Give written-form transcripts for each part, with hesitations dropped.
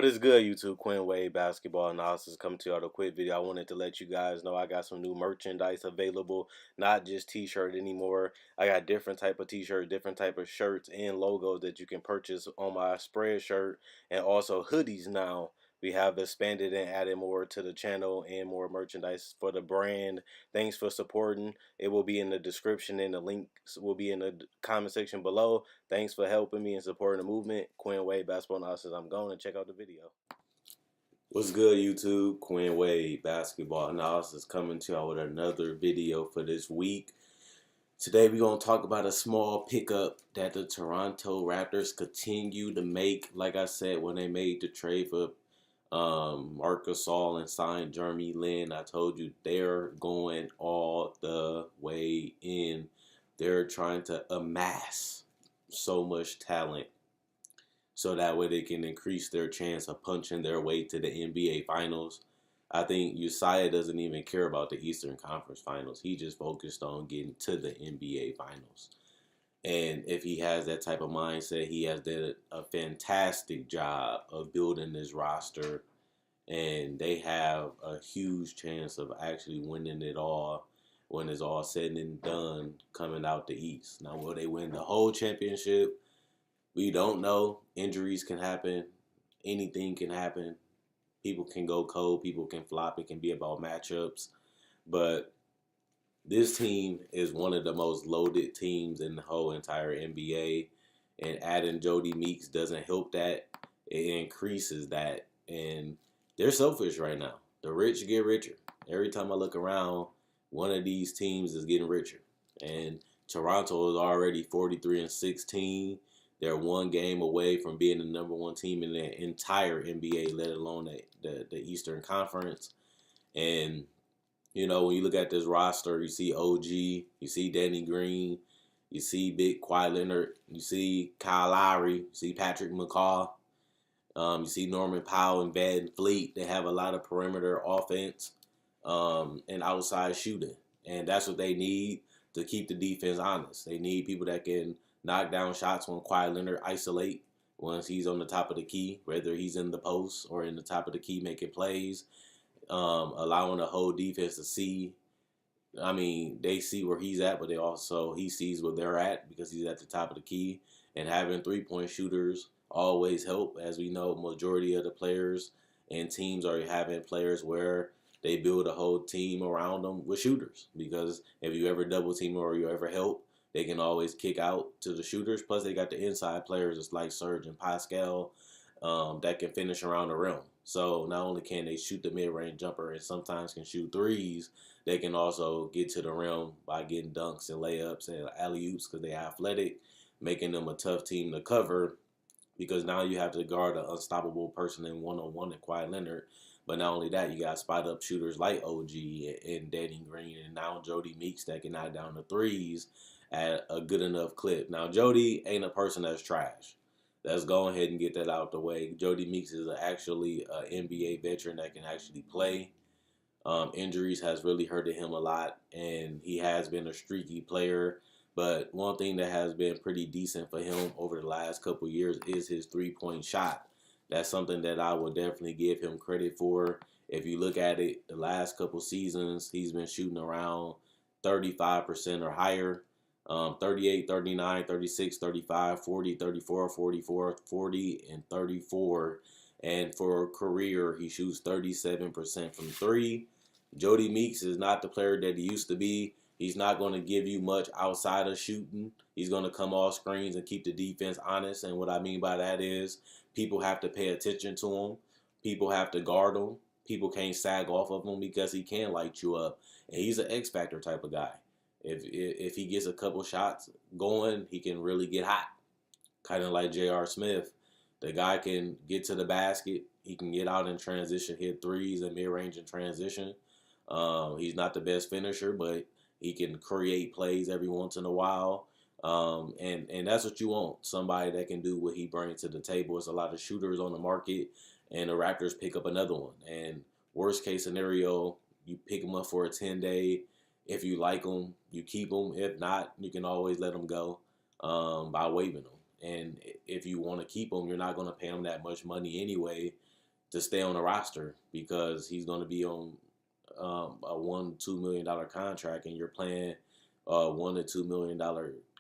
is good, YouTube? Quinn Wade Basketball Analysis coming to you with a quick video. I wanted to let you guys know I got some new merchandise available, not just t-shirt anymore. I got different type of t-shirts, different type of shirts and logos that you can purchase on my spread shirt, and also hoodies now. We have expanded and added more to the channel and more merchandise for the brand. Thanks for supporting. It will be in the description and the links will be in the comment section below. Thanks for helping me and supporting the movement. Quinn Wade Basketball Analysis. I'm going to check out the video. What's good, YouTube? Quinn Wade Basketball Analysis coming to you with another video for this week. Today we're going to talk about a small pickup that the Toronto Raptors continue to make. Like I said, when they made the trade for Marc Gasol and signed Jeremy Lin, I told you they're going all the way in. They're trying to amass so much talent so that way they can increase their chance of punching their way to the NBA Finals. I think Uzziah doesn't even care about the Eastern Conference Finals. He just focused on getting to the NBA Finals. And if he has that type of mindset, he has done a fantastic job of building this roster. And they have a huge chance of actually winning it all when it's all said and done coming out the East. Now, will they win the whole championship? We don't know. Injuries can happen. Anything can happen. People can go cold. People can flop. It can be about matchups. But this team is one of the most loaded teams in the whole entire NBA. And adding Jodie Meeks doesn't help that. It increases that. And they're selfish right now. The rich get richer. Every time I look around, one of these teams is getting richer. And Toronto is already 43-16. They're one game away from being the #1 team in the entire NBA, let alone the Eastern Conference. And, you know, when you look at this roster, you see OG, you see Danny Green, you see Big Kawhi Leonard, you see Kyle Lowry, you see Patrick McCaw, you see Norman Powell and Van Fleet. They have a lot of perimeter offense and outside shooting. And that's what they need to keep the defense honest. They need people that can knock down shots when Kawhi Leonard isolate once he's on the top of the key, whether he's in the post or in the top of the key making plays, allowing the whole defense to see. I mean, they see where he's at, but he sees where they're at because he's at the top of the key. And having three-point shooters always help. As we know, majority of the players and teams are having players where they build a whole team around them with shooters. Because if you ever double team or you ever help, they can always kick out to the shooters. Plus, they got the inside players, it's like Serge and Pascal, that can finish around the rim. So not only can they shoot the mid-range jumper and sometimes can shoot threes, they can also get to the rim by getting dunks and layups and alley-oops because they're athletic, making them a tough team to cover because now you have to guard an unstoppable person in one-on-one at Kawhi Leonard. But not only that, you got spot-up shooters like OG and Danny Green and now Jodie Meeks that can knock down the threes at a good enough clip. Now, Jodie ain't a person that's trash. Let's go ahead and get that out the way. Jodie Meeks is actually an NBA veteran that can actually play. Injuries has really hurted him a lot, and he has been a streaky player. But one thing that has been pretty decent for him over the last couple of years is his three-point shot. That's something that I will definitely give him credit for. If you look at it, the last couple seasons, he's been shooting around 35% or higher. 38, 39, 36, 35, 40, 34, 44, 40, and 34. And for a career, he shoots 37% from three. Jodie Meeks is not the player that he used to be. He's not going to give you much outside of shooting. He's going to come off screens and keep the defense honest. And what I mean by that is people have to pay attention to him. People have to guard him. People can't sag off of him because he can light you up. And he's an X-Factor type of guy. If he gets a couple shots going, he can really get hot. Kind of like J.R. Smith. The guy can get to the basket. He can get out in transition, hit threes and mid-range in transition. He's not the best finisher, but he can create plays every once in a while. And that's what you want. Somebody that can do what he brings to the table. It's a lot of shooters on the market, and the Raptors pick up another one. And worst case scenario, you pick him up for a 10-day. If you like them, you keep them. If not, you can always let them go by waiving them. And if you want to keep them, you're not going to pay them that much money anyway. to stay on the roster because he's going to be on a $1 to $2 million contract, and you're playing a $1 to $2 million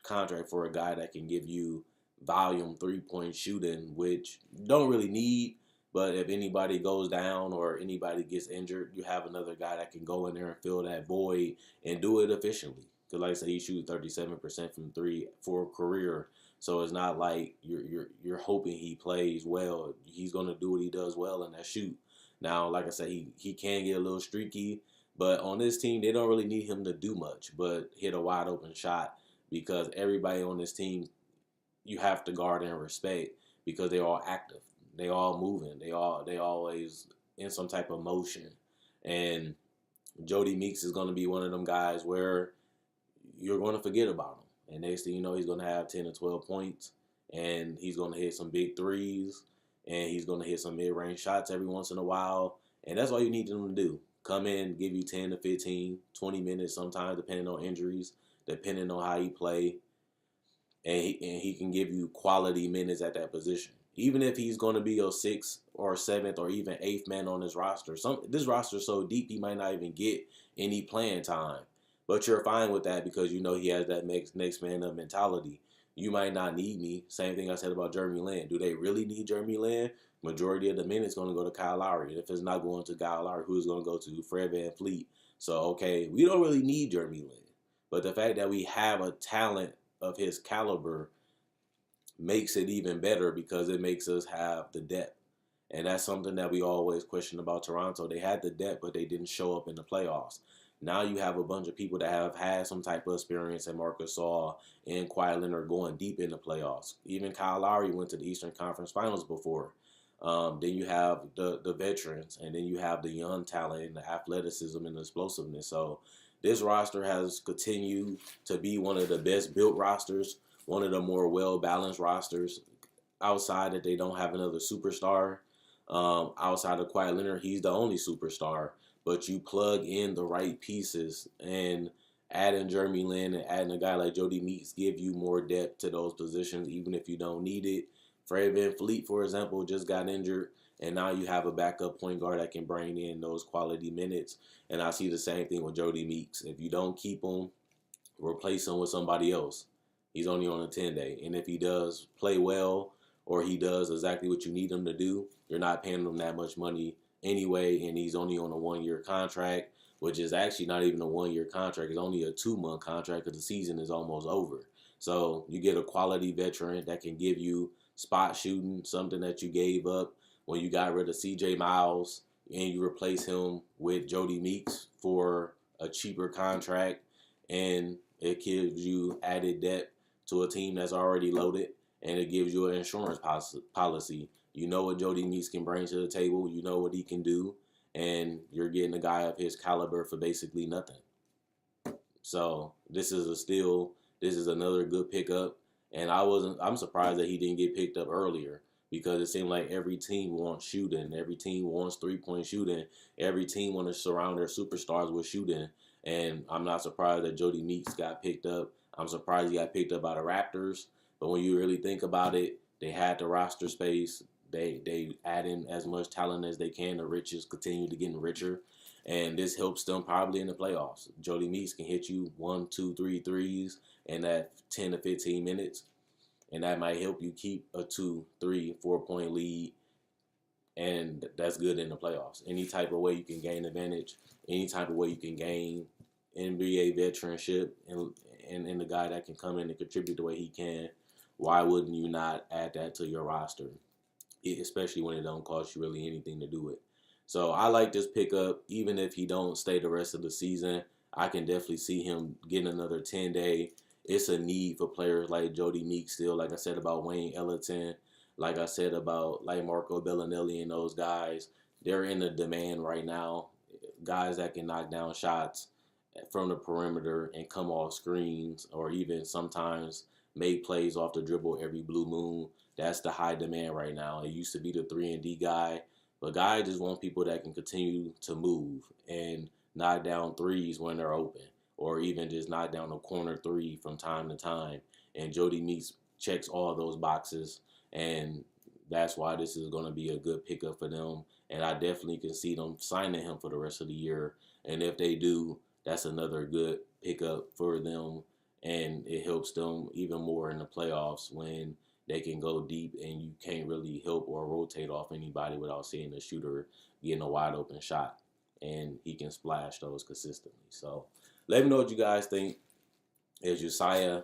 contract for a guy that can give you volume 3-point shooting, which you don't really need. But if anybody goes down or anybody gets injured, you have another guy that can go in there and fill that void and do it efficiently. Because, like I said, he shoots 37% from three for a career. So it's not like you're hoping he plays well. He's gonna do what he does well in that shoot. Now, like I said, he can get a little streaky, but on this team, they don't really need him to do much but hit a wide open shot because everybody on this team you have to guard and respect because they're all active. They all moving. They always in some type of motion. And Jodie Meeks is going to be one of them guys where you're going to forget about him. And next thing you know, he's going to have 10 or 12 points, and he's going to hit some big threes, and he's going to hit some mid-range shots every once in a while. And that's all you need him to do. Come in, give you 10 to 15, 20 minutes sometimes, depending on injuries, depending on how he play. And he can give you quality minutes at that position. Even if he's going to be your sixth or seventh or even eighth man on this roster. This roster is so deep he might not even get any playing time. But you're fine with that because you know he has that next man up mentality. You might not need me. Same thing I said about Jeremy Lin. Do they really need Jeremy Lin? Majority of the minutes going to go to Kyle Lowry. And if it's not going to Kyle Lowry, who's going to go to? Fred VanVleet. So, okay, we don't really need Jeremy Lin. But the fact that we have a talent of his caliber makes it even better because it makes us have the depth. And that's something that we always question about Toronto. They had the depth, but they didn't show up in the playoffs. Now you have a bunch of people that have had some type of experience, and Marc Gasol and Kawhi Leonard going deep in the playoffs. Even Kyle Lowry went to the Eastern Conference Finals before. Then you have the veterans, and then you have the young talent and the athleticism and the explosiveness. So this roster has continued to be one of the best built rosters, one of the more well-balanced rosters. Outside that they don't have another superstar. Outside of Kawhi Leonard, he's the only superstar. But you plug in the right pieces, and adding Jeremy Lin and adding a guy like Jodie Meeks give you more depth to those positions, even if you don't need it. Fred VanVleet, for example, just got injured, and now you have a backup point guard that can bring in those quality minutes. And I see the same thing with Jodie Meeks. If you don't keep him, replace him with somebody else. He's only on a 10-day. And if he does play well or he does exactly what you need him to do, you're not paying him that much money anyway, and he's only on a 1-year contract, which is actually not even a 1-year contract. It's only a 2-month contract because the season is almost over. So you get a quality veteran that can give you spot shooting, something that you gave up when you got rid of C.J. Miles, and you replace him with Jodie Meeks for a cheaper contract, and it gives you added depth to a team that's already loaded, and it gives you an insurance policy. You know what Jodie Meeks can bring to the table. You know what he can do. And you're getting a guy of his caliber for basically nothing. So this is another good pickup. And I'm surprised that he didn't get picked up earlier because it seemed like every team wants shooting. Every team wants 3-point shooting. Every team wants to surround their superstars with shooting. And I'm not surprised that Jodie Meeks got picked up. I'm surprised he got picked up by the Raptors. But when you really think about it, they had the roster space. They add in as much talent as they can. The richest continue to get richer, and this helps them probably in the playoffs. Jodie Meeks can hit you 1, 2, 3 threes in that 10 to 15 minutes, and that might help you keep a 2, 3, 4-point lead, and that's good in the playoffs. Any type of way you can gain advantage, any type of way you can gain NBA veteranship, and the guy that can come in and contribute the way he can, why wouldn't you not add that to your roster? Especially when it don't cost you really anything to do it. So I like this pickup. Even if he don't stay the rest of the season, I can definitely see him getting another 10-day. It's a need for players like Jodie Meeks still, like I said about Wayne Ellington, like I said about like Marco Bellinelli and those guys. They're in the demand right now. Guys that can knock down shots from the perimeter and come off screens, or even sometimes make plays off the dribble every blue moon. That's the high demand right now. It used to be the 3-and-D guy, but guys just want people that can continue to move and knock down threes when they're open, or even just knock down a corner three from time to time. And Jodie Meeks checks all those boxes, and that's why this is going to be a good pickup for them. and I definitely can see them signing him for the rest of the year. And if they do, that's another good pickup for them, and it helps them even more in the playoffs when they can go deep and you can't really help or rotate off anybody without seeing the shooter getting a wide open shot, and he can splash those consistently. So let me know what you guys think. Is Josiah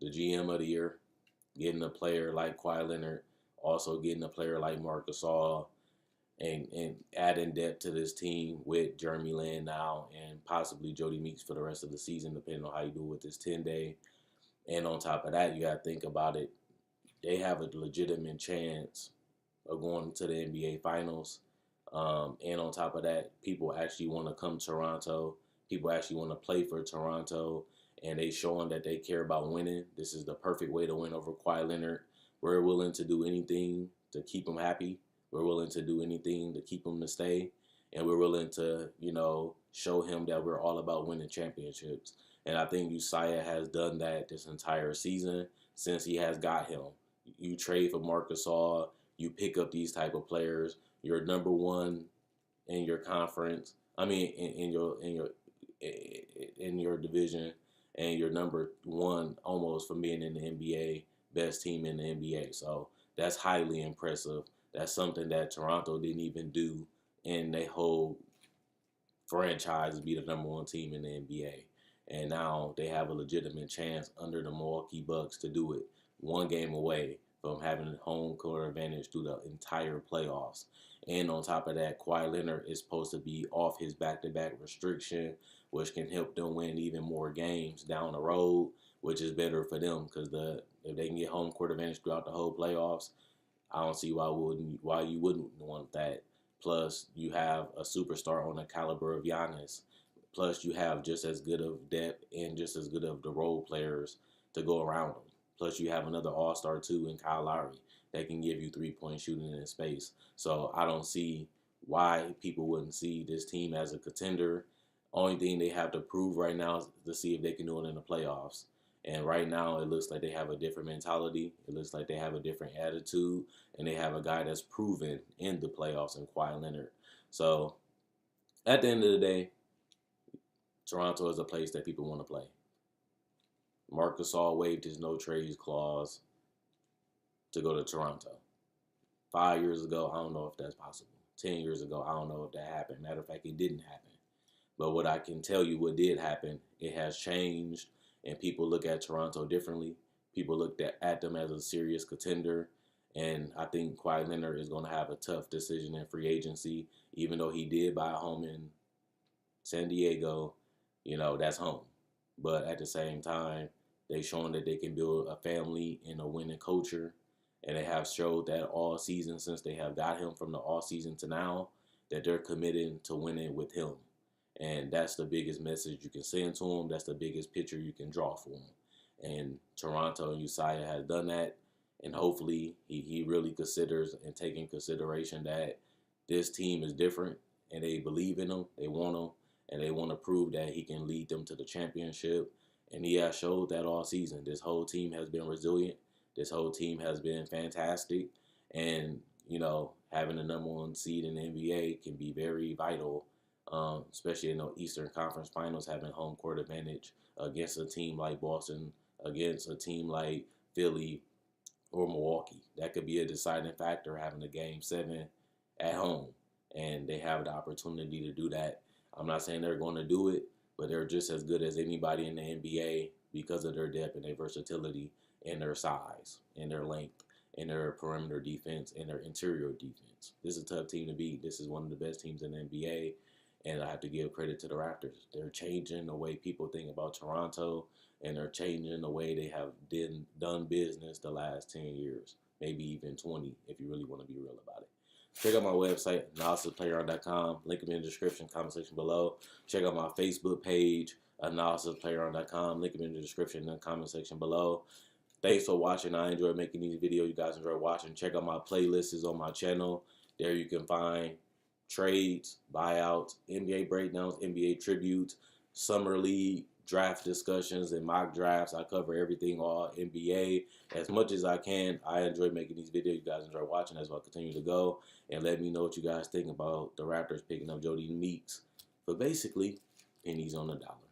the GM of the year? Getting a player like Kawhi Leonard, also getting a player like Marc Gasol, and adding depth to this team with Jeremy Lin now and possibly Jodie Meeks for the rest of the season, depending on how you do with this 10-day. And on top of that, you got to think about it. They have a legitimate chance of going to the NBA Finals. And on top of that, people actually want to come to Toronto. People actually want to play for Toronto. And they showing that they care about winning. This is the perfect way to win over Kawhi Leonard. We're willing to do anything to keep him happy. We're willing to do anything to keep him to stay. And we're willing to, show him that we're all about winning championships. And I think Josiah has done that this entire season since he has got him. You trade for Marc Gasol, you pick up these type of players. You're number one in your conference. I mean, in your division, and you're number one almost from being in the NBA, best team in the NBA. So that's highly impressive. That's something that Toronto didn't even do in their whole franchise to be the number one team in the NBA. And now they have a legitimate chance under the Milwaukee Bucks to do it, one game away from having home court advantage through the entire playoffs. And on top of that, Kawhi Leonard is supposed to be off his back-to-back restriction, which can help them win even more games down the road, which is better for them because if they can get home court advantage throughout the whole playoffs, I don't see why you wouldn't want that. Plus, you have a superstar on the caliber of Giannis. Plus, you have just as good of depth and just as good of the role players to go around them. Plus, you have another all-star, too, in Kyle Lowry that can give you three-point shooting in space. So I don't see why people wouldn't see this team as a contender. Only thing they have to prove right now is to see if they can do it in the playoffs. And right now, it looks like they have a different mentality. It looks like they have a different attitude. And they have a guy that's proven in the playoffs in Kawhi Leonard. So, at the end of the day, Toronto is a place that people want to play. Marc Gasol waived his no-trades clause to go to Toronto. 5 years ago, I don't know if that's possible. 10 years ago, I don't know if that happened. Matter of fact, it didn't happen. But what I can tell you what did happen, it has changed. And people look at Toronto differently. People looked at them as a serious contender. And I think Kawhi Leonard is going to have a tough decision in free agency. Even though he did buy a home in San Diego, that's home. But at the same time, they've shown that they can build a family and a winning culture. And they have showed that all season since they have got him from the all season to now, that they're committed to winning with him. And that's the biggest message you can send to him. That's the biggest picture you can draw for him. And Toronto and Josiah has done that. And hopefully he really considers and taking consideration that this team is different and they believe in him. They want him and they want to prove that he can lead them to the championship. And he has showed that all season. This whole team has been resilient. This whole team has been fantastic. And, having the number one seed in the NBA can be very vital. Especially in the Eastern Conference Finals, having home court advantage against a team like Boston, against a team like Philly or Milwaukee. That could be a deciding factor, having a Game 7 at home. And they have the opportunity to do that. I'm not saying they're going to do it, but they're just as good as anybody in the NBA because of their depth and their versatility and their size and their length and their perimeter defense and their interior defense. This is a tough team to beat. This is one of the best teams in the NBA. And I have to give credit to the Raptors. They're changing the way people think about Toronto, and they're changing the way they have done business the last 10 years, maybe even 20 if you really want to be real about it. Check out my website, analysisplayground.com. Link in the description, comment section below. Check out my Facebook page, analysisplayground.com. Link in the description and comment section below. Thanks for watching. I enjoy making these videos. You guys enjoy watching. Check out my playlists on my channel. There you can find trades, buyouts, NBA breakdowns, NBA tributes, summer league, draft discussions and mock drafts. I cover everything, all NBA, as much as I can. I enjoy making these videos. You guys enjoy watching as I continue to go. And let me know what you guys think about the Raptors picking up Jodie Meeks for basically pennies on the dollar.